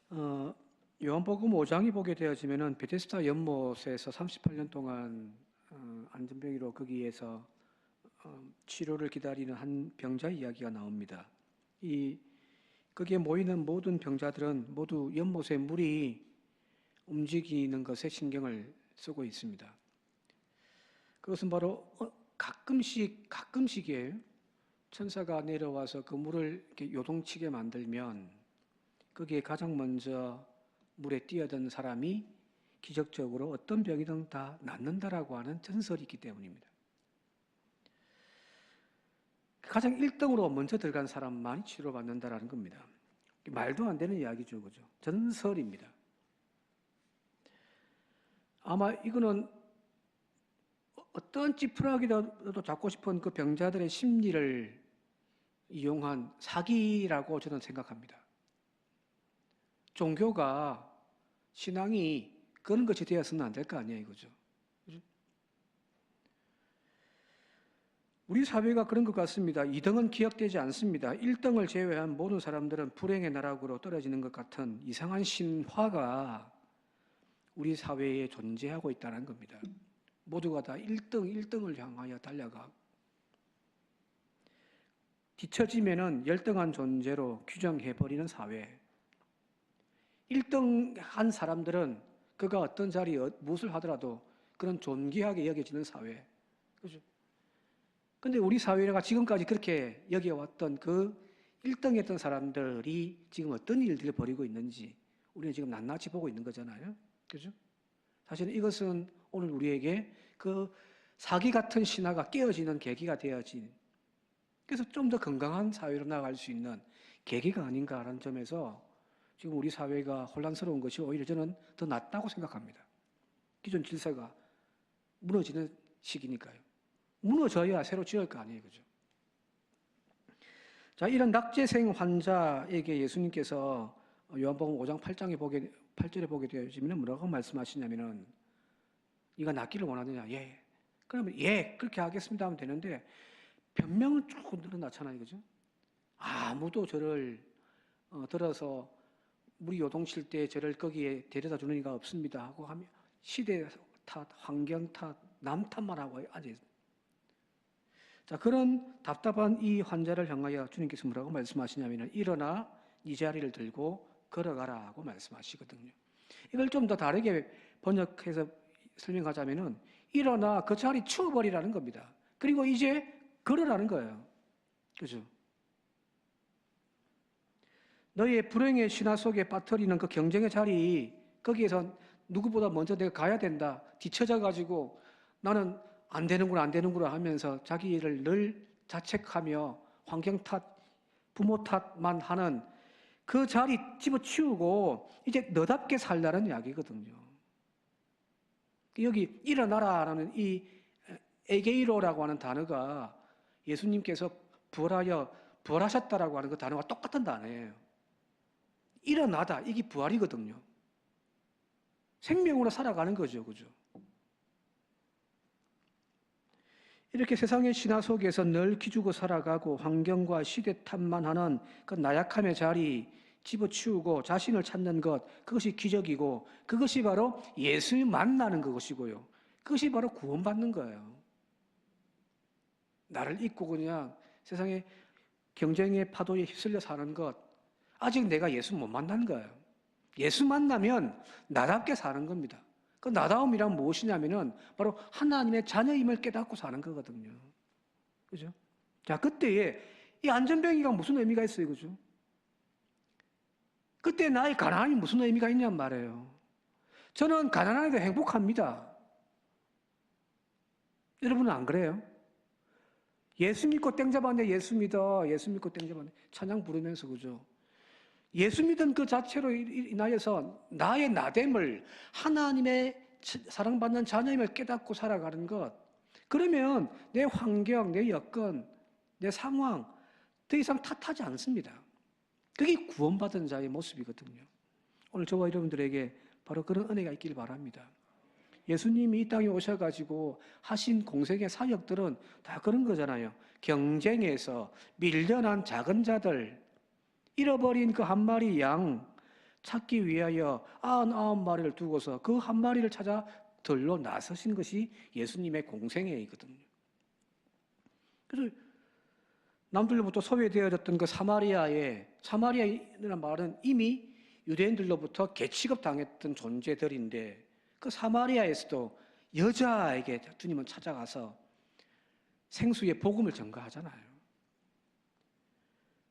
어, 요한복음 5장이 보게 되어지면은 베데스다 연못에서 38년 동안 안전병이로 거기에서 치료를 기다리는 한 병자 이야기가 나옵니다. 거기에 모이는 모든 병자들은 모두 연못의 물이 움직이는 것에 신경을 쓰고 있습니다. 그것은 바로 가끔씩이에요. 천사가 내려와서 그 물을 이렇게 요동치게 만들면 거기에 가장 먼저 물에 뛰어든 사람이 기적적으로 어떤 병이든 다 낫는다라고 하는 전설이 있기 때문입니다. 가장 1등으로 먼저 들어간 사람만이 치료받는다라는 겁니다. 말도 안 되는 이야기죠, 그죠? 전설입니다. 아마 이거는 어떤 찌푸라기라도 잡고 싶은 그 병자들의 심리를 이용한 사기라고 저는 생각합니다. 종교가, 신앙이 그런 것이 되어서는 안 될 거 아니에요, 그죠? 우리 사회가 그런 것 같습니다. 2등은 기억되지 않습니다. 1등을 제외한 모든 사람들은 불행의 나락으로 떨어지는 것 같은 이상한 신화가 우리 사회에 존재하고 있다는 겁니다. 모두가 다 1등을 향하여 달려가. 뒤처지면은 열등한 존재로 규정해버리는 사회. 1등 한 사람들은 그가 어떤 자리에 무엇을 하더라도 그런 존귀하게 여겨지는 사회. 그죠? 근데 우리 사회가 지금까지 그렇게 여겨왔던 그 1등 했던 사람들이 지금 어떤 일들을 벌이고 있는지 우리는 지금 낱낱이 보고 있는 거잖아요. 그죠? 사실은 이것은 오늘 우리에게 그 사기 같은 신화가 깨어지는 계기가 되어진, 그래서 좀 더 건강한 사회로 나아갈 수 있는 계기가 아닌가라는 점에서 지금 우리 사회가 혼란스러운 것이 오히려 저는 더 낫다고 생각합니다. 기존 질서가 무너지는 시기니까요. 무너져야 새로 지을 거 아니에요, 그죠? 자, 이런 낙제생 환자에게 예수님께서 요한복음 5장 8절에 보게 되어지면 뭐라고 말씀하시냐면은, 네가 낫기를 원하느냐? 예. 그러면 예, 그렇게 하겠습니다 하면 되는데 변명은 쭉 늘어나잖아요, 그죠? 아무도 저를 들어서 물이 요동칠 때 저를 거기에 데려다 주는 이가 없습니다 하고 하면 시대 탓, 환경 탓, 남 탓만 하고 앉아있습니다. 자, 그런 답답한 이 환자를 향하여 주님께서 뭐라고 말씀하시냐면 일어나 네 자리를 들고 걸어가라고 말씀하시거든요. 이걸 좀 더 다르게 번역해서 설명하자면은 일어나 그 자리 치워버리라는 겁니다. 그리고 이제 걸으라는 거예요. 그죠? 너희의 불행의 신화 속에 빠뜨리는 그 경쟁의 자리, 거기에서 누구보다 먼저 내가 가야 된다. 뒤처져 가지고 나는 안 되는구나 하면서 자기를 늘 자책하며 환경 탓, 부모 탓만 하는 그 자리 집어치우고 이제 너답게 살라는 이야기거든요. 여기 일어나라라는 이 에게이로라고 하는 단어가 예수님께서 부활하셨다라고 하는 그 단어가 똑같은 단어예요. 일어나다, 이게 부활이거든요. 생명으로 살아가는 거죠, 그죠? 이렇게 세상의 신화 속에서 늘 기죽어 살아가고 환경과 시대 탓만 하는 그 나약함의 자리 집어치우고 자신을 찾는 것, 그것이 기적이고 그것이 바로 예수 만나는 것이고요. 그것이 바로 구원받는 거예요. 나를 잊고 그냥 세상의 경쟁의 파도에 휩쓸려 사는 것, 아직 내가 예수 못 만난 거예요. 예수 만나면 나답게 사는 겁니다. 그 나다움이란 무엇이냐면은 바로 하나님의 자녀임을 깨닫고 사는 거거든요. 그죠? 자, 그때에 이 안전병이가 무슨 의미가 있어요, 그죠? 그때 나의 가난함이 무슨 의미가 있냔 말이에요. 저는 가난하게 행복합니다. 여러분은 안 그래요? 예수 믿고 땡 잡았네, 예수 믿어. 예수 믿고 땡 잡았네. 찬양 부르면서, 그죠? 예수 믿은 그 자체로 인하여서 나의 나됨을 하나님의 사랑받는 자녀임을 깨닫고 살아가는 것. 그러면 내 환경, 내 여건, 내 상황 더 이상 탓하지 않습니다. 그게 구원받은 자의 모습이거든요. 오늘 저와 여러분들에게 바로 그런 은혜가 있길 바랍니다. 예수님이 이 땅에 오셔가지고 하신 공생의 사역들은 다 그런 거잖아요. 경쟁에서 밀려난 작은 자들, 잃어버린 그 한 마리 양, 찾기 위하여 99마리를 두고서 그 한 마리를 찾아 들러 나서신 것이 예수님의 공생애이거든요. 그래서 남들로부터 소외되어졌던 그 사마리아라는 말은 이미 유대인들로부터 개취급 당했던 존재들인데 그 사마리아에서도 여자에게 주님은 찾아가서 생수의 복음을 전가하잖아요.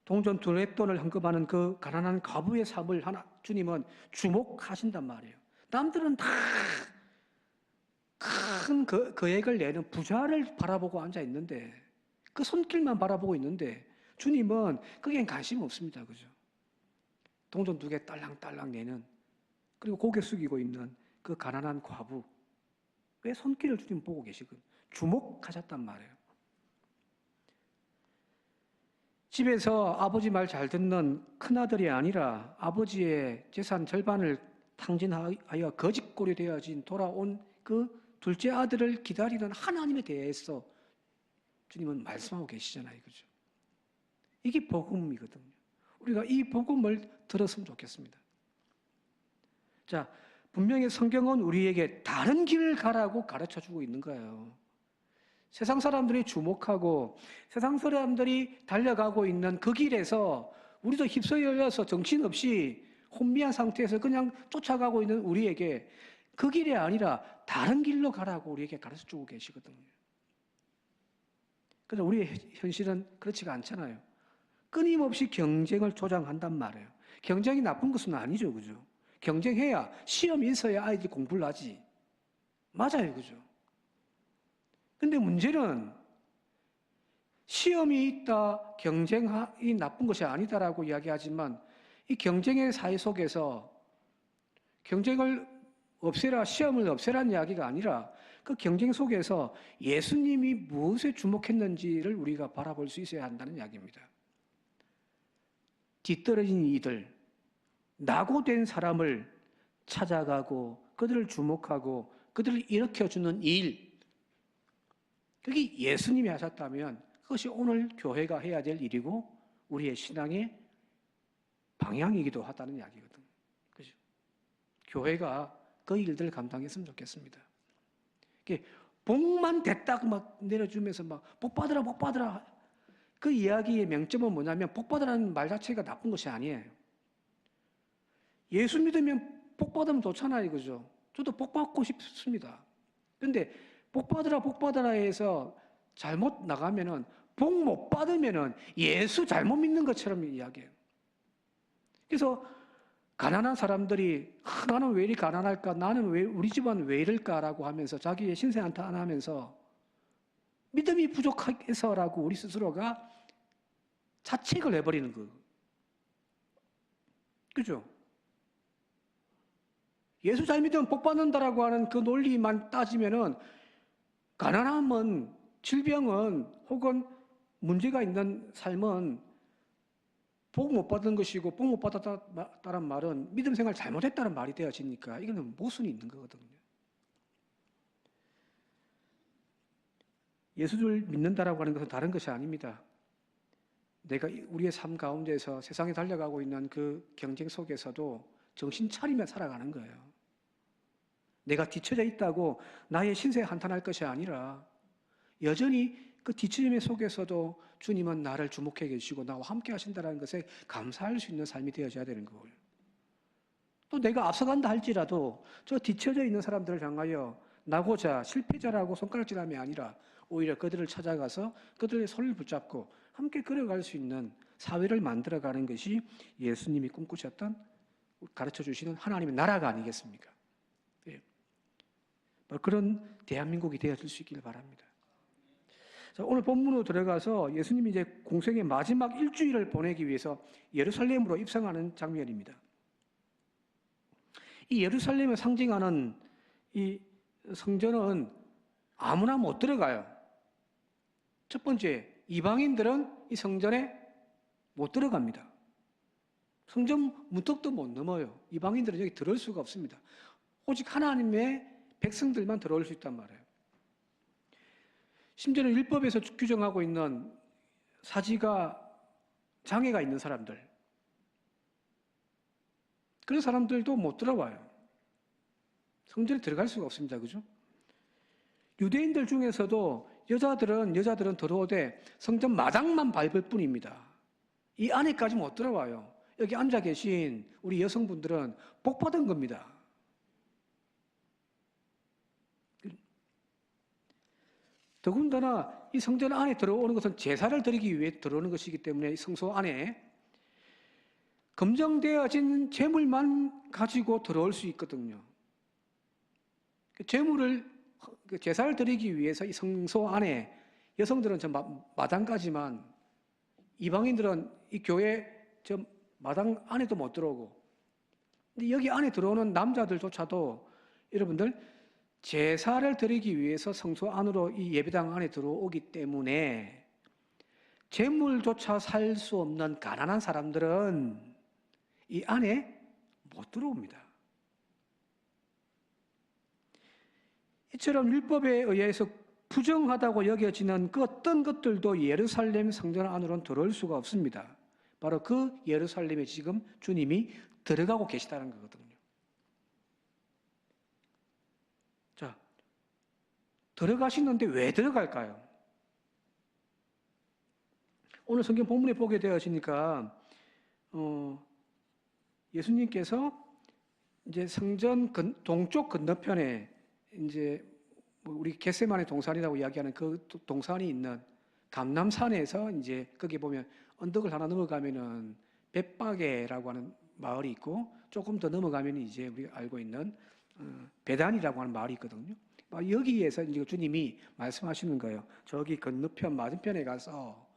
동전 두네 돈을 헌금하는 그 가난한 과부의 삶을 주님은 주목하신단 말이에요. 남들은 다 큰 거액을 내는 부자를 바라보고 앉아 있는데 그 손길만 바라보고 있는데 주님은 거기엔 관심 없습니다. 그죠? 동전 2개 딸랑딸랑 내는 그리고 고개 숙이고 있는 그 가난한 과부 왜 손길을 주님 보고 계시거든요. 주목하셨단 말이에요. 집에서 아버지 말 잘 듣는 큰아들이 아니라 아버지의 재산 절반을 탕진하여 거짓골이 되어진 돌아온 그 둘째 아들을 기다리는 하나님에 대해서 주님은 말씀하고 계시잖아요. 그죠? 이게 복음이거든요. 우리가 이 복음을 들었으면 좋겠습니다. 자, 분명히 성경은 우리에게 다른 길을 가라고 가르쳐 주고 있는 거예요. 세상 사람들이 주목하고 세상 사람들이 달려가고 있는 그 길에서 우리도 휩쓸려서 정신없이 혼미한 상태에서 그냥 쫓아가고 있는 우리에게 그 길이 아니라 다른 길로 가라고 우리에게 가르쳐 주고 계시거든요. 그래서 우리의 현실은 그렇지가 않잖아요. 끊임없이 경쟁을 조장한단 말이에요. 경쟁이 나쁜 것은 아니죠. 그죠? 경쟁해야 시험이 있어야 아이들이 공부를 하지. 맞아요. 그죠? 근데 문제는 시험이 있다, 경쟁이 나쁜 것이 아니다라고 이야기하지만 이 경쟁의 사회 속에서 경쟁을 없애라, 시험을 없애라는 이야기가 아니라 그 경쟁 속에서 예수님이 무엇에 주목했는지를 우리가 바라볼 수 있어야 한다는 이야기입니다. 뒤떨어진 이들, 낙오된 사람을 찾아가고 그들을 주목하고 그들을 일으켜주는 일, 그게 예수님이 하셨다면 그것이 오늘 교회가 해야 될 일이고 우리의 신앙의 방향이기도 하다는 이야기거든요. 그죠? 교회가 그 일들을 감당했으면 좋겠습니다. 복만 됐다고 막 내려주면서 막 복 받으라, 복 받으라. 그 이야기의 명점은 뭐냐면 복 받으라는 말 자체가 나쁜 것이 아니에요. 예수 믿으면 복 받으면 좋잖아요. 그죠? 저도 복 받고 싶습니다. 근데 복 받으라 해서 잘못 나가면은 복 못 받으면은 예수 잘못 믿는 것처럼 이야기해요. 그래서 가난한 사람들이 나는 왜 이리 가난할까? 나는 왜 우리 집안 왜 이럴까라고 하면서 자기의 신세한탄하면서 믿음이 부족해서라고 우리 스스로가 자책을 해버리는 거. 그죠? 예수 잘 믿으면 복 받는다라고 하는 그 논리만 따지면은 가난함은 질병은 혹은 문제가 있는 삶은 복 못 받은 것이고 복 못 받았다는 말은 믿음 생활 잘못했다는 말이 되어지니까 이거는 모순이 있는 거거든요. 예수를 믿는다라고 하는 것은 다른 것이 아닙니다. 내가 우리의 삶 가운데서 세상에 달려가고 있는 그 경쟁 속에서도 정신 차리며 살아가는 거예요. 내가 뒤처져 있다고 나의 신세에 한탄할 것이 아니라 여전히 그 뒤처짐의 속에서도 주님은 나를 주목해 계시고 나와 함께 하신다는 것에 감사할 수 있는 삶이 되어져야 되는 거예요. 또 내가 앞서간다 할지라도 저 뒤처져 있는 사람들을 향하여 나고자 실패자라고 손가락질함이 아니라 오히려 그들을 찾아가서 그들의 손을 붙잡고 함께 걸어갈 수 있는 사회를 만들어가는 것이 예수님이 꿈꾸셨던 가르쳐 주시는 하나님의 나라가 아니겠습니까? 예. 그런 대한민국이 되어질 수 있기를 바랍니다. 자, 오늘 본문으로 들어가서 예수님이 이제 공생의 마지막 일주일을 보내기 위해서 예루살렘으로 입성하는 장면입니다. 이 예루살렘을 상징하는 이 성전은 아무나 못 들어가요. 첫 번째, 이방인들은 이 성전에 못 들어갑니다. 성전 문턱도 못 넘어요. 이방인들은 여기 들어올 수가 없습니다. 오직 하나님의 백성들만 들어올 수 있단 말이에요. 심지어는 율법에서 규정하고 있는 사지가 장애가 있는 사람들, 그런 사람들도 못 들어와요. 성전에 들어갈 수가 없습니다. 그죠? 유대인들 중에서도 여자들은 들어오되 성전 마당만 밟을 뿐입니다. 이 안에까지 못 들어와요. 여기 앉아 계신 우리 여성분들은 복 받은 겁니다. 더군다나 이 성전 안에 들어오는 것은 제사를 드리기 위해 들어오는 것이기 때문에 이 성소 안에 검정되어진 재물만 가지고 들어올 수 있거든요. 제사를 드리기 위해서 이 성소 안에 여성들은 저 마당까지만, 이방인들은 이 교회 저 마당 안에도 못 들어오고, 근데 여기 안에 들어오는 남자들조차도 여러분들 제사를 드리기 위해서 성소 안으로 이 예배당 안에 들어오기 때문에 재물조차 살 수 없는 가난한 사람들은 이 안에 못 들어옵니다. 이처럼 율법에 의해서 부정하다고 여겨지는 그 어떤 것들도 예루살렘 성전 안으로는 들어올 수가 없습니다. 바로 그 예루살렘에 지금 주님이 들어가고 계시다는 거거든요. 자, 들어가시는데 왜 들어갈까요? 오늘 성경 본문에 보게 되어지니까 예수님께서 이제 성전 동쪽 건너편에 이제 우리 겟세마네 동산이라고 이야기하는 그 동산이 있는 감람산에서 이제 거기 보면 언덕을 하나 넘어가면은 벳바게라고 하는 마을이 있고, 조금 더 넘어가면 이제 우리가 알고 있는 베단이라고 하는 마을이 있거든요. 여기에서 이제 주님이 말씀하시는 거예요. 저기 건너편 맞은편에 가서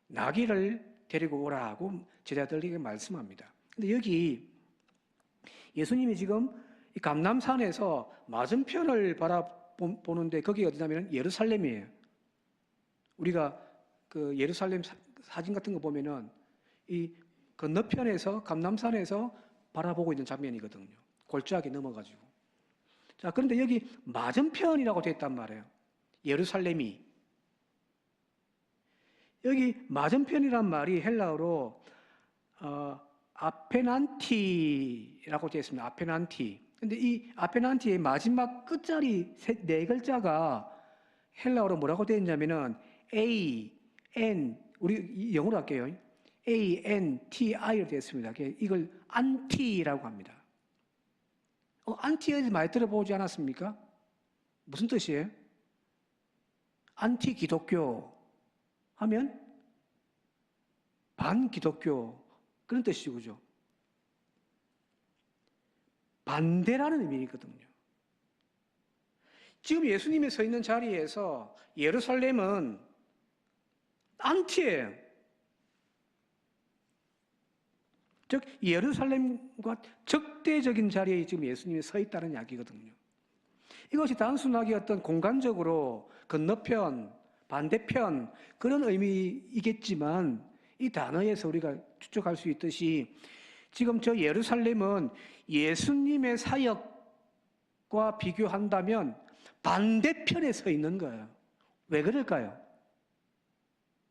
나귀를 데리고 오라고 제자들에게 말씀합니다. 근데 여기 예수님이 지금 이 감람산에서 맞은편을 바라보는데 거기 어디냐면 예루살렘이에요. 우리가 그 예루살렘 사진 같은 거 보면은 이 건너편에서 감람산에서 바라보고 있는 장면이거든요. 골짜기 넘어가지고. 자, 그런데 여기 맞은편이라고 되어 있단 말이에요. 예루살렘이. 여기 맞은편이란 말이 헬라어로 아페난티라고 되어 있습니다. 아페난티. 근데 이 아페난티의 마지막 끝자리 네 글자가 헬라어로 뭐라고 되어 있냐면은 A, N, 우리 영어로 할게요. A, N, T, I로 되어 있습니다. 이걸 안티라고 합니다. 안티에 많이 들어보지 않았습니까? 무슨 뜻이에요? 안티 기독교 하면 반기독교, 그런 뜻이죠. 그죠? 반대라는 의미거든요. 지금 예수님이 서 있는 자리에서 예루살렘은 안티예요. 즉 예루살렘과 적대적인 자리에 지금 예수님이 서 있다는 이야기거든요. 이것이 단순하게 어떤 공간적으로 건너편, 반대편 그런 의미이겠지만, 이 단어에서 우리가 추측할 수 있듯이 지금 저 예루살렘은 예수님의 사역과 비교한다면 반대편에 서 있는 거예요. 왜 그럴까요?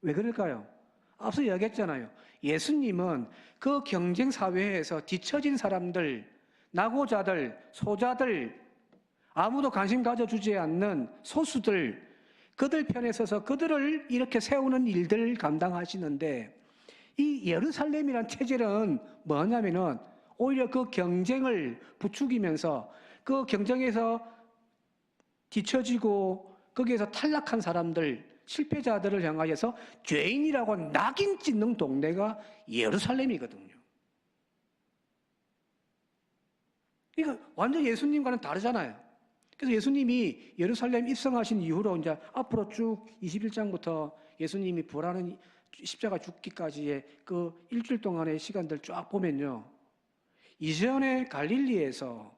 왜 그럴까요? 앞서 이야기했잖아요. 예수님은 그 경쟁 사회에서 뒤처진 사람들, 낙오자들, 소자들, 아무도 관심 가져주지 않는 소수들, 그들 편에 서서 그들을 이렇게 세우는 일들을 감당하시는데, 이 예루살렘이란 체질은 뭐냐면은 오히려 그 경쟁을 부추기면서 그 경쟁에서 뒤처지고 거기에서 탈락한 사람들, 실패자들을 향하여서 죄인이라고 낙인 찍는 동네가 예루살렘이거든요. 그러니까 완전 예수님과는 다르잖아요. 그래서 예수님이 예루살렘 입성하신 이후로 이제 앞으로 쭉 21장부터 예수님이 부활하는 십자가 죽기까지의 그 일주일 동안의 시간들 쫙 보면요, 이전에 갈릴리에서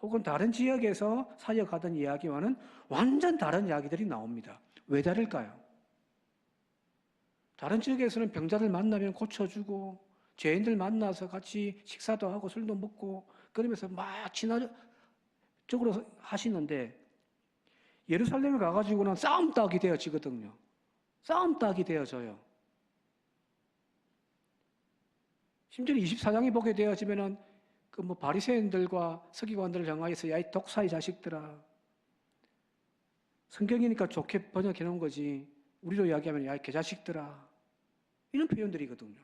혹은 다른 지역에서 사역하던 이야기와는 완전 다른 이야기들이 나옵니다. 왜 다를까요? 다른 지역에서는 병자들 만나면 고쳐주고, 죄인들 만나서 같이 식사도 하고 술도 먹고 그러면서 막 친화적으로 하시는데, 예루살렘에 가가지고는 싸움 따기 되어지거든요. 싸움 따기 되어져요. 심지어 24장에 보게 되어지면은 그 뭐 바리새인들과 서기관들을 향하여서 야 이 독사의 자식들아, 성경이니까 좋게 번역해 놓은 거지 우리로 이야기하면 야 이 개자식들아, 이런 표현들이거든요.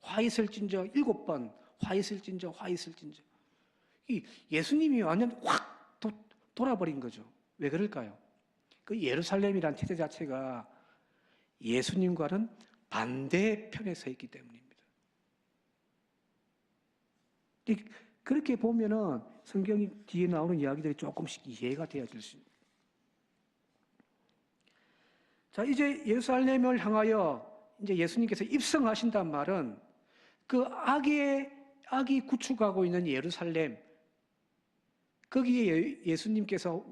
화 있을진저 7번, 화 있을진저, 화 있을진저. 이 예수님이 완전 확 돌아버린 거죠. 왜 그럴까요? 그 예루살렘이란 태세 자체가 예수님과는 반대편에 서 있기 때문입니다. 그렇게 보면은 성경이 뒤에 나오는 이야기들이 조금씩 이해가 되어질 수 있습니다. 자, 이제 예루살렘을 향하여 이제 예수님께서 입성하신단 말은 그 악이 구축하고 있는 예루살렘, 거기에 예수님께서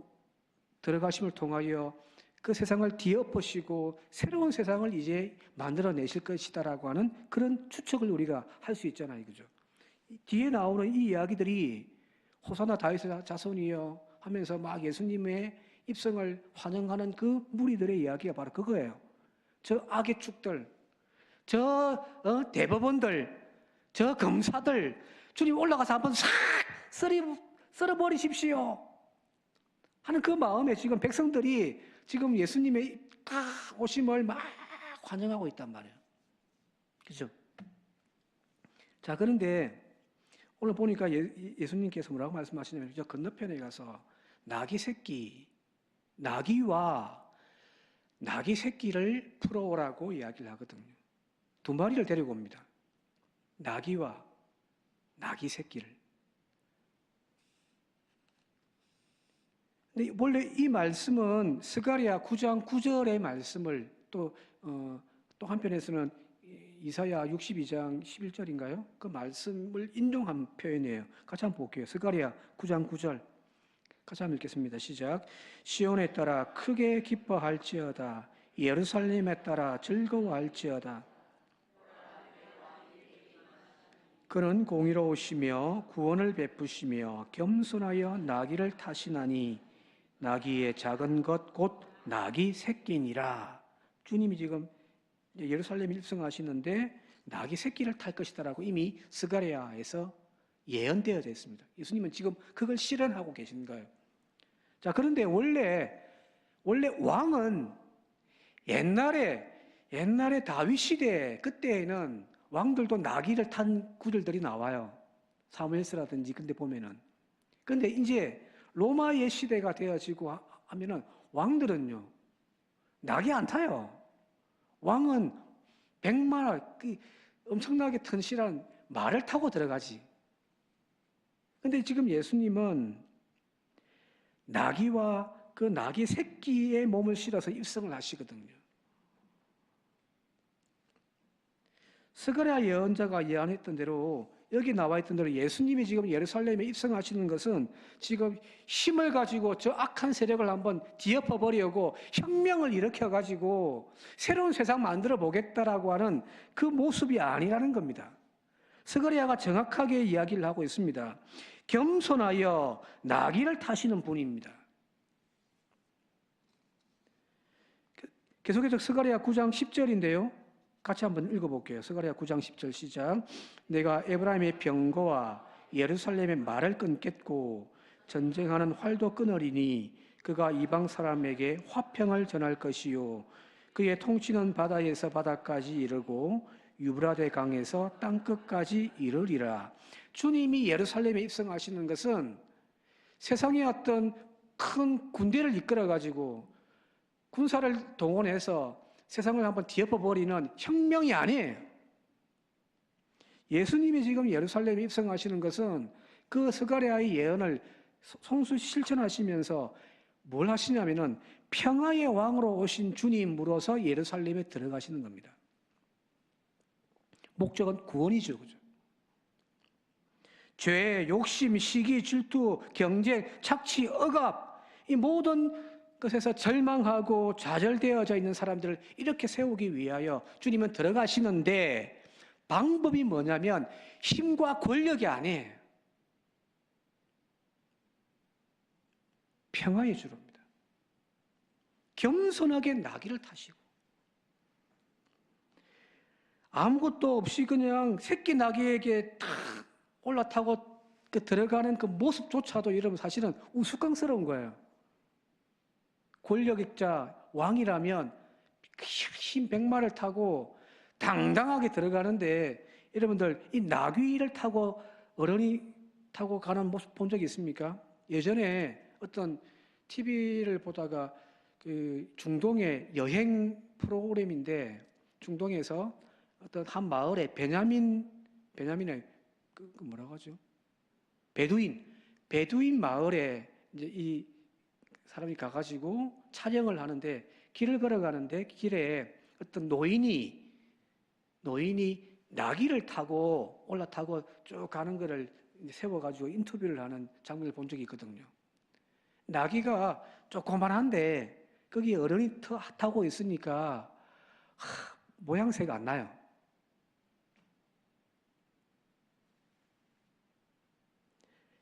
들어가심을 통하여 그 세상을 뒤엎으시고 새로운 세상을 이제 만들어내실 것이다라고 하는 그런 추측을 우리가 할 수 있잖아요. 그죠? 뒤에 나오는 이 이야기들이 호사나 다윗의 자손이여 하면서 막 예수님의 입성을 환영하는 그 무리들의 이야기가 바로 그거예요. 저 악의 축들, 저 대법원들, 저 검사들, 주님 올라가서 한번 싹 썰어버리십시오 하는 그 마음에 지금 백성들이 지금 예수님의 오심을 막 환영하고 있단 말이에요. 그죠? 자, 그런데 오늘 보니까 예수님께서 뭐라고 말씀하시냐면 저 건너편에 가서 나귀와 나귀 새끼를 풀어오라고 이야기를 하거든요. 2마리를 데리고 옵니다. 나귀와 나귀 새끼를. 근데 원래 이 말씀은 스가랴 9장 9절의 말씀을 또 한편에서는 이사야 62장 11절인가요? 그 말씀을 인용한 표현이에요. 같이 한번 볼게요. 스가랴 9장 9절. 같이 한번 읽겠습니다. 시작. 시온에 따라 크게 기뻐할지어다. 예루살렘에 따라 즐거워할지어다. 그는 공의로우시며 구원을 베푸시며 겸손하여 나귀를 타시나니 나귀의 작은 것 곧 나귀 새끼니라. 주님이 지금 예루살렘에 입성하시는데 나귀 새끼를 탈 것이다라고 이미 스가랴에서 예언되어져 있습니다. 예수님은 지금 그걸 실현하고 계신 거예요. 자, 그런데 원래 왕은 옛날에 다윗 시대 그때에는 왕들도 나귀를 탄 구절들이 나와요. 사무엘서라든지 근데 보면은. 근데 이제 로마의 시대가 되어지고 하면은 왕들은요 나귀 안 타요. 왕은 백마나 엄청나게 튼실한 말을 타고 들어가지. 근데 지금 예수님은 나귀와 그 나귀 새끼의 몸을 실어서 입성을 하시거든요. 스가랴 예언자가 예언했던 대로 여기 나와 있던 대로 예수님이 지금 예루살렘에 입성하시는 것은 지금 힘을 가지고 저 악한 세력을 한번 뒤엎어 버리고 혁명을 일으켜 가지고 새로운 세상 만들어 보겠다라고 하는 그 모습이 아니라는 겁니다. 스가랴가 정확하게 이야기를 하고 있습니다. 겸손하여 나귀를 타시는 분입니다. 계속해서 스가랴 9장 10절인데요. 같이 한번 읽어볼게요. 스가랴 9장 10절 시작. 내가 에브라임의 병거와 예루살렘의 말을 끊겠고 전쟁하는 활도 끊으리니 그가 이방 사람에게 화평을 전할 것이요 그의 통치는 바다에서 바다까지 이르고 유브라데 강에서 땅끝까지 이르리라. 주님이 예루살렘에 입성하시는 것은 세상의 어떤 큰 군대를 이끌어 가지고 군사를 동원해서 세상을 한번 뒤엎어버리는 혁명이 아니에요. 예수님이 지금 예루살렘에 입성하시는 것은 그 스가랴의 예언을 송수 실천하시면서 뭘 하시냐면은 평화의 왕으로 오신 주님으로서 예루살렘에 들어가시는 겁니다. 목적은 구원이죠. 그죠? 죄, 욕심, 시기, 질투, 경쟁, 착취, 억압 이 모든 것에서 절망하고 좌절되어져 있는 사람들을 이렇게 세우기 위하여 주님은 들어가시는데 방법이 뭐냐면 힘과 권력이 아니에요. 평화의 주로입니다. 겸손하게 나귀를 타시고 아무것도 없이 그냥 새끼 나귀에게 탁 올라타고 그 들어가는 그 모습조차도 여러분 사실은 우스꽝스러운 거예요. 권력자 왕이라면 흰 백마를 타고 당당하게 들어가는데 여러분들 이 나귀를 타고 어른이 타고 가는 모습 본 적 있습니까? 예전에 어떤 TV를 보다가 그 중동의 여행 프로그램인데 중동에서 어떤 한 마을에 베냐민의 그 뭐라고 하죠? 베두인 마을에 이제 이 사람이 가가지고 촬영을 하는데 길을 걸어가는데 길에 어떤 노인이 나귀를 타고 올라타고 쭉 가는 거를 세워가지고 인터뷰를 하는 장면을 본 적이 있거든요. 나귀가 조그만한데 거기 어른이 타고 있으니까 모양새가 안 나요.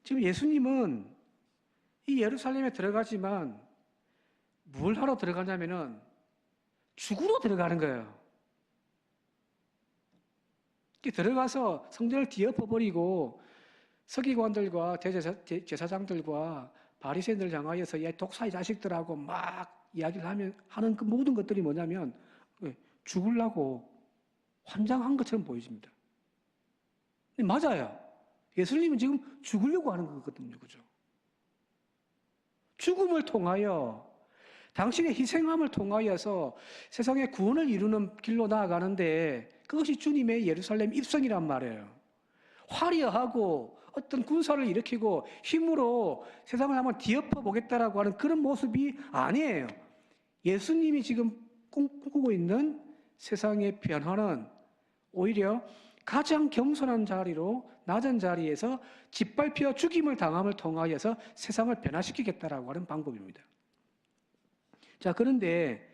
지금 예수님은 이 예루살렘에 들어가지만 뭘 하러 들어가냐면은 죽으러 들어가는 거예요. 들어가서 성전을 뒤엎어버리고 서기관들과 제사장들과 바리새인들 향하여서 야 독사의 자식들하고 막 이야기를 하는 그 모든 것들이 뭐냐면 죽으려고 환장한 것처럼 보여집니다. 맞아요. 예수님은 지금 죽으려고 하는 거거든요. 그죠? 죽음을 통하여 당신의 희생함을 통하여서 세상의 구원을 이루는 길로 나아가는데 그것이 주님의 예루살렘 입성이란 말이에요. 화려하고 어떤 군사를 일으키고 힘으로 세상을 한번 뒤엎어 보겠다라고 하는 그런 모습이 아니에요. 예수님이 지금 꿈꾸고 있는 세상의 변화는 오히려 가장 겸손한 자리로 낮은 자리에서 짓밟혀 죽임을 당함을 통하여서 세상을 변화시키겠다라고 하는 방법입니다. 자, 그런데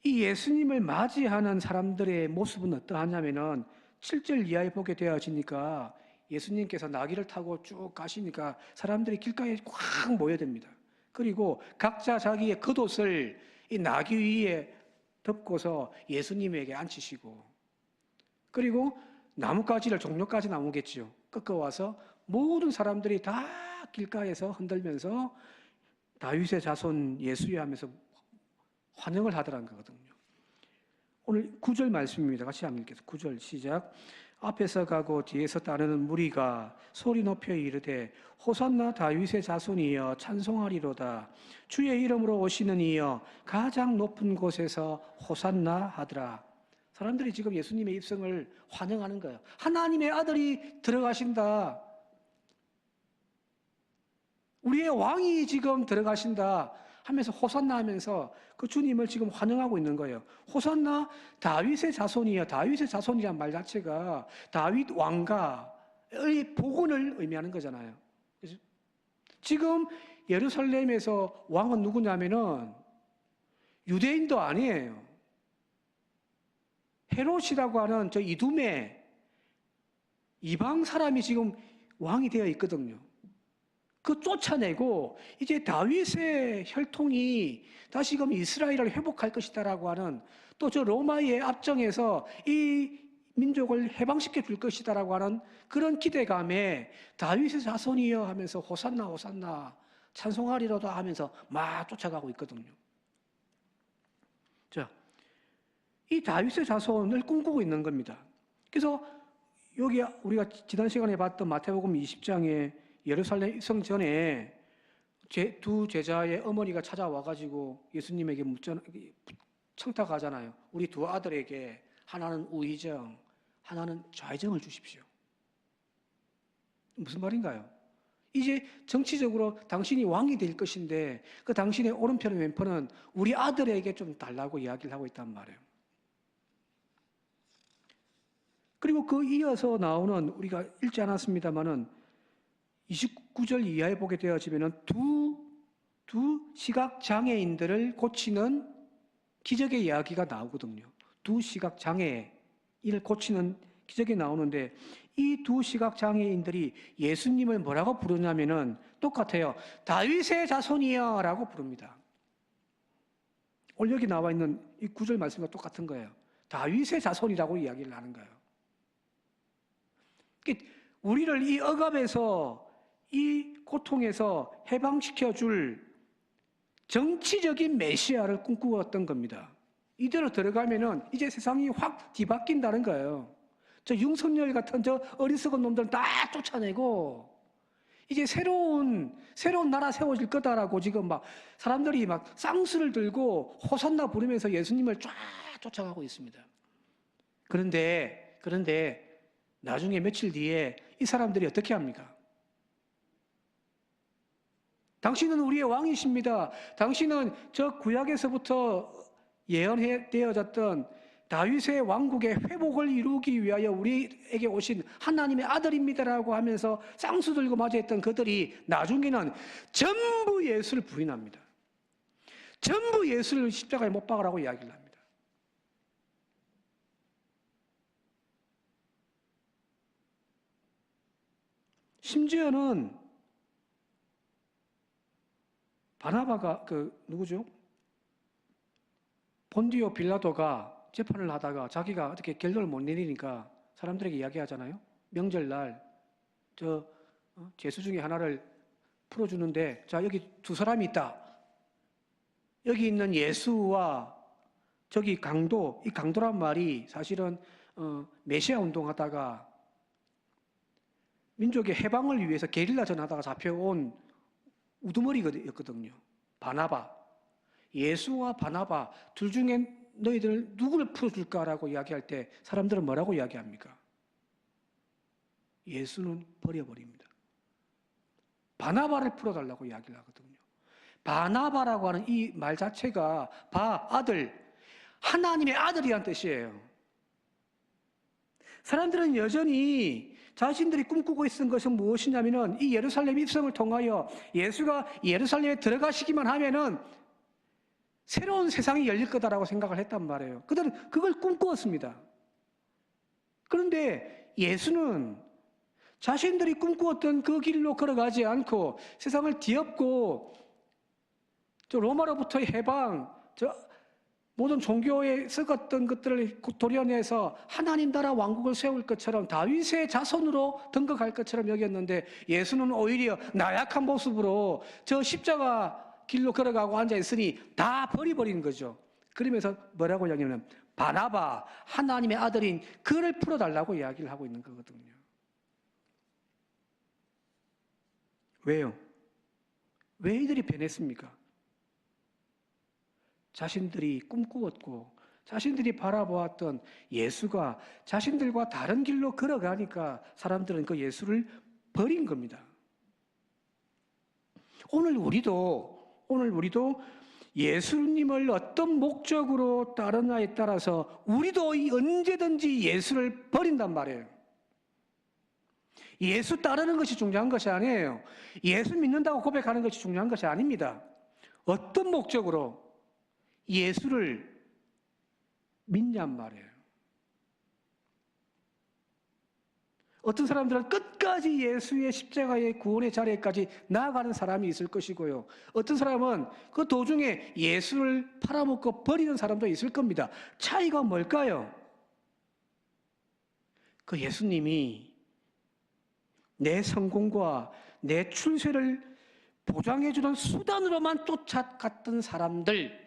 이 예수님을 맞이하는 사람들의 모습은 어떠하냐면은 7절 이하에 보게 되어지니까 예수님께서 나귀를 타고 쭉 가시니까 사람들이 길가에 꽉 모여듭니다. 그리고 각자 자기의 겉옷을 이 나귀 위에 덮고서 예수님에게 앉히시고 그리고 나뭇가지를 종려까지 나오겠지요. 꺾어와서 모든 사람들이 다 길가에서 흔들면서 다윗의 자손 예수야 하면서 환영을 하더라는 거거든요. 오늘 9절 말씀입니다. 같이 한번 읽겠습니다. 9절 시작. 앞에서 가고 뒤에서 따르는 무리가 소리 높여 이르되 호산나 다윗의 자손이여 찬송하리로다. 주의 이름으로 오시는 이여 가장 높은 곳에서 호산나 하더라. 사람들이 지금 예수님의 입성을 환영하는 거예요. 하나님의 아들이 들어가신다. 우리의 왕이 지금 들어가신다 하면서 호산나 하면서 그 주님을 지금 환영하고 있는 거예요. 호산나 다윗의 자손이요. 다윗의 자손이란 말 자체가 다윗 왕가의 복원을 의미하는 거잖아요. 그렇죠? 지금 예루살렘에서 왕은 누구냐면은 유대인도 아니에요. 헤롯이라고 하는 저 이두메 이방 사람이 지금 왕이 되어 있거든요. 그 쫓아내고 이제 다윗의 혈통이 다시금 이스라엘을 회복할 것이다라고 하는 또 저 로마의 압정에서 이 민족을 해방시켜 줄 것이다라고 하는 그런 기대감에 다윗의 자손이여 하면서 호산나 호산나 찬송하리로다 하면서 막 쫓아가고 있거든요. 자, 이 다윗의 자손을 꿈꾸고 있는 겁니다. 그래서 여기 우리가 지난 시간에 봤던 마태복음 20장에 예루살렘 입성 전에 두 제자의 어머니가 찾아와가지고 예수님에게 청탁하잖아요. 우리 두 아들에게 하나는 우의정, 하나는 좌의정을 주십시오. 무슨 말인가요? 이제 정치적으로 당신이 왕이 될 것인데 그 당신의 오른편의 왼편은 우리 아들에게 좀 달라고 이야기를 하고 있단 말이에요. 그리고 그 이어서 나오는 우리가 읽지 않았습니다만은 29절 이하에 보게 되어지면은 두 시각 장애인들을 고치는 기적의 이야기가 나오거든요. 두 시각 장애인을 고치는 기적이 나오는데 이 두 시각 장애인들이 예수님을 뭐라고 부르냐면은 똑같아요. 다윗의 자손이여라고 부릅니다. 오늘 여기 나와 있는 이 9절 말씀과 똑같은 거예요. 다윗의 자손이라고 이야기를 하는 거예요. 우리를 이 억압에서, 이 고통에서 해방시켜 줄 정치적인 메시아를 꿈꾸었던 겁니다. 이대로 들어가면은 이제 세상이 확 뒤바뀐다는 거예요. 저 윤석열 같은 저 어리석은 놈들은 다 쫓아내고 이제 새로운 나라 세워질 거다라고 지금 막 사람들이 막 쌍수를 들고 호산나 부르면서 예수님을 쫙 쫓아가고 있습니다. 그런데 나중에 며칠 뒤에 이 사람들이 어떻게 합니까? 당신은 우리의 왕이십니다. 당신은 저 구약에서부터 예언되어졌던 다윗의 왕국의 회복을 이루기 위하여 우리에게 오신 하나님의 아들입니다라고 하면서 쌍수 들고 맞이했던 그들이 나중에는 전부 예수를 부인합니다. 전부 예수를 십자가에 못 박으라고 이야기를 합니다. 심지어는 바나바가 누구죠? 본디오 빌라도가 재판을 하다가 자기가 어떻게 결론을 못 내리니까 사람들에게 이야기하잖아요. 명절날 제수 중에 하나를 풀어주는데 자 여기 두 사람이 있다. 여기 있는 예수와 저기 강도, 이 강도란 말이 사실은 메시아 운동하다가 민족의 해방을 위해서 게릴라 전하다가 잡혀온 우두머리였거든요. 바나바. 예수와 바나바 둘 중에 너희들 누구를 풀어줄까라고 이야기할 때 사람들은 뭐라고 이야기합니까? 예수는 버려버립니다. 바나바를 풀어달라고 이야기를 하거든요. 바나바라고 하는 이 말 자체가 아들, 하나님의 아들이란 뜻이에요. 사람들은 여전히 자신들이 꿈꾸고 있는 것은 무엇이냐면은 이 예루살렘 입성을 통하여 예수가 예루살렘에 들어가시기만 하면은 새로운 세상이 열릴 거다라고 생각을 했단 말이에요. 그들은 그걸 꿈꾸었습니다. 그런데 예수는 자신들이 꿈꾸었던 그 길로 걸어가지 않고 세상을 뒤엎고 저 로마로부터의 해방, 모든 종교에 썩었던 것들을 도려내서 하나님 나라 왕국을 세울 것처럼 다윗의 자손으로 등극할 것처럼 여겼는데 예수는 오히려 나약한 모습으로 저 십자가 길로 걸어가고 앉아있으니 다 버려버린 거죠. 그러면서 뭐라고 이야기하냐면 바나바, 하나님의 아들인 그를 풀어달라고 이야기를 하고 있는 거거든요. 왜요? 왜 이들이 변했습니까? 자신들이 꿈꾸었고 자신들이 바라보았던 예수가 자신들과 다른 길로 걸어가니까 사람들은 그 예수를 버린 겁니다. 오늘 우리도 예수님을 어떤 목적으로 따르냐에 따라서 우리도 언제든지 예수를 버린단 말이에요. 예수 따르는 것이 중요한 것이 아니에요. 예수 믿는다고 고백하는 것이 중요한 것이 아닙니다. 어떤 목적으로 예수를 믿냔 말이에요. 어떤 사람들은 끝까지 예수의 십자가의 구원의 자리에까지 나아가는 사람이 있을 것이고요. 어떤 사람은 그 도중에 예수를 팔아먹고 버리는 사람도 있을 겁니다. 차이가 뭘까요? 그 예수님이 내 성공과 내 출세를 보장해주는 수단으로만 쫓아갔던 사람들,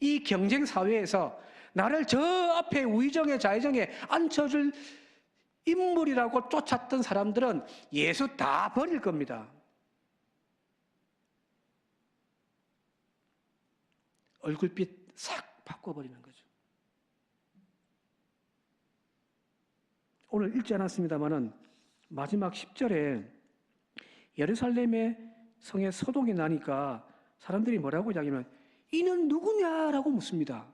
이 경쟁 사회에서 나를 저 앞에 우의정에 좌의정에 앉혀줄 인물이라고 쫓았던 사람들은 예수 다 버릴 겁니다. 얼굴빛 싹 바꿔버리는 거죠. 오늘 읽지 않았습니다만은 마지막 10절에 예루살렘의 성에 소동이 나니까 사람들이 뭐라고 이야기하면 이는 누구냐라고 묻습니다.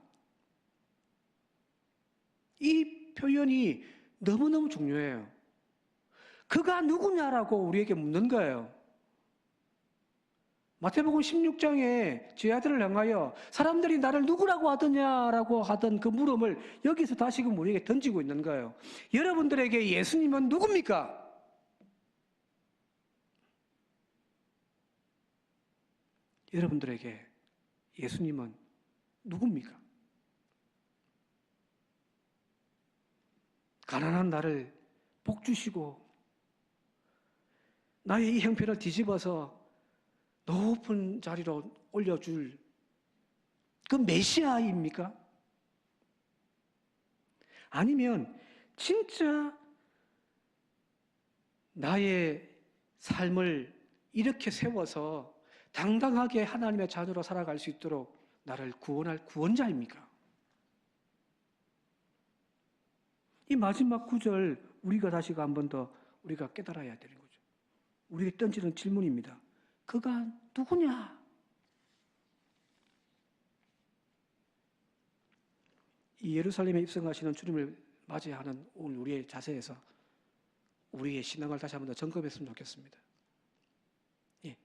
이 표현이 너무너무 중요해요. 그가 누구냐라고 우리에게 묻는 거예요. 마태복음 16장에 제 아들을 향하여 사람들이 나를 누구라고 하더냐라고 하던 그 물음을 여기서 다시금 우리에게 던지고 있는 거예요. 여러분들에게 예수님은 누굽니까? 여러분들에게 예수님은 누굽니까? 가난한 나를 복 주시고 나의 이 형편을 뒤집어서 높은 자리로 올려줄 그 메시아입니까? 아니면 진짜 나의 삶을 이렇게 세워서 당당하게 하나님의 자녀로 살아갈 수 있도록 나를 구원할 구원자입니까? 이 마지막 구절 우리가 다시 한 번 더 우리가 깨달아야 되는 거죠. 우리에게 던지는 질문입니다. 그가 누구냐? 이 예루살렘에 입성하시는 주님을 맞이하는 오늘 우리의 자세에서 우리의 신앙을 다시 한 번 더 점검했으면 좋겠습니다. 예,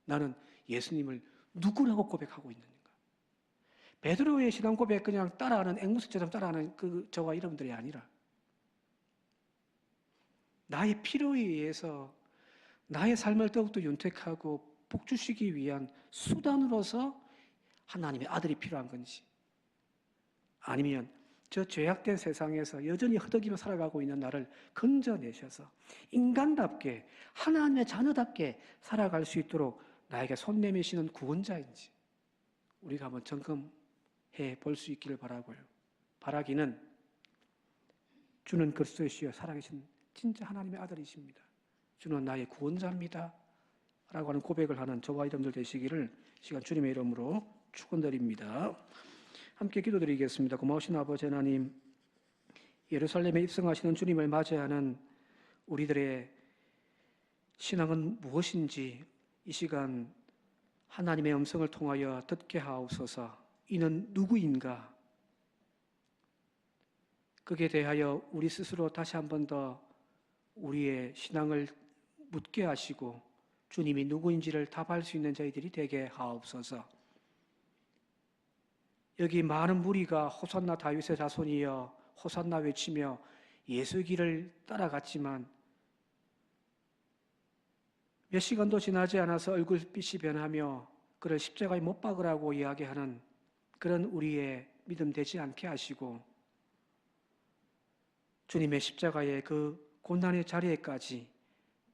나는 예수님을 누구라고 고백하고 있는가? 베드로의 신앙 고백 그냥 따라하는 앵무새처럼 따라하는 그 저와 여러분들이 아니라 나의 필요에 의해서 나의 삶을 더욱더 윤택하고 복주시기 위한 수단으로서 하나님의 아들이 필요한 건지, 아니면 저 죄악된 세상에서 여전히 허덕이며 살아가고 있는 나를 건져내셔서 인간답게 하나님의 자녀답게 살아갈 수 있도록 나에게 손 내미시는 구원자인지 우리가 한번 점검해 볼 수 있기를 바라고요. 바라기는 주는 그리스도이시여 살아계신 진짜 하나님의 아들이십니다. 주는 나의 구원자입니다. 라고 하는 고백을 하는 저와 여러분들 되시기를 시간 주님의 이름으로 축원드립니다. 함께 기도드리겠습니다. 고마우신 아버지 하나님, 예루살렘에 입성하시는 주님을 맞이하는 우리들의 신앙은 무엇인지 이 시간 하나님의 음성을 통하여 듣게 하옵소서. 이는 누구인가? 그에 대하여 우리 스스로 다시 한 번 더 우리의 신앙을 묻게 하시고 주님이 누구인지를 답할 수 있는 저희들이 되게 하옵소서. 여기 많은 무리가 호산나 다윗의 자손이여 호산나 외치며 예수의 길을 따라갔지만 몇 시간도 지나지 않아서 얼굴빛이 변하며 그를 십자가에 못 박으라고 이야기하는 그런 우리의 믿음 되지 않게 하시고 주님의 십자가의 그 고난의 자리에까지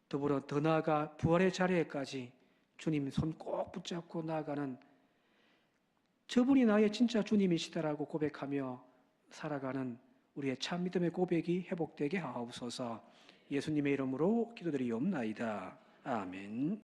더불어 더 나아가 부활의 자리에까지 주님 손 꼭 붙잡고 나아가는 저분이 나의 진짜 주님이시다라고 고백하며 살아가는 우리의 참 믿음의 고백이 회복되게 하옵소서. 예수님의 이름으로 기도드리옵나이다. 아멘.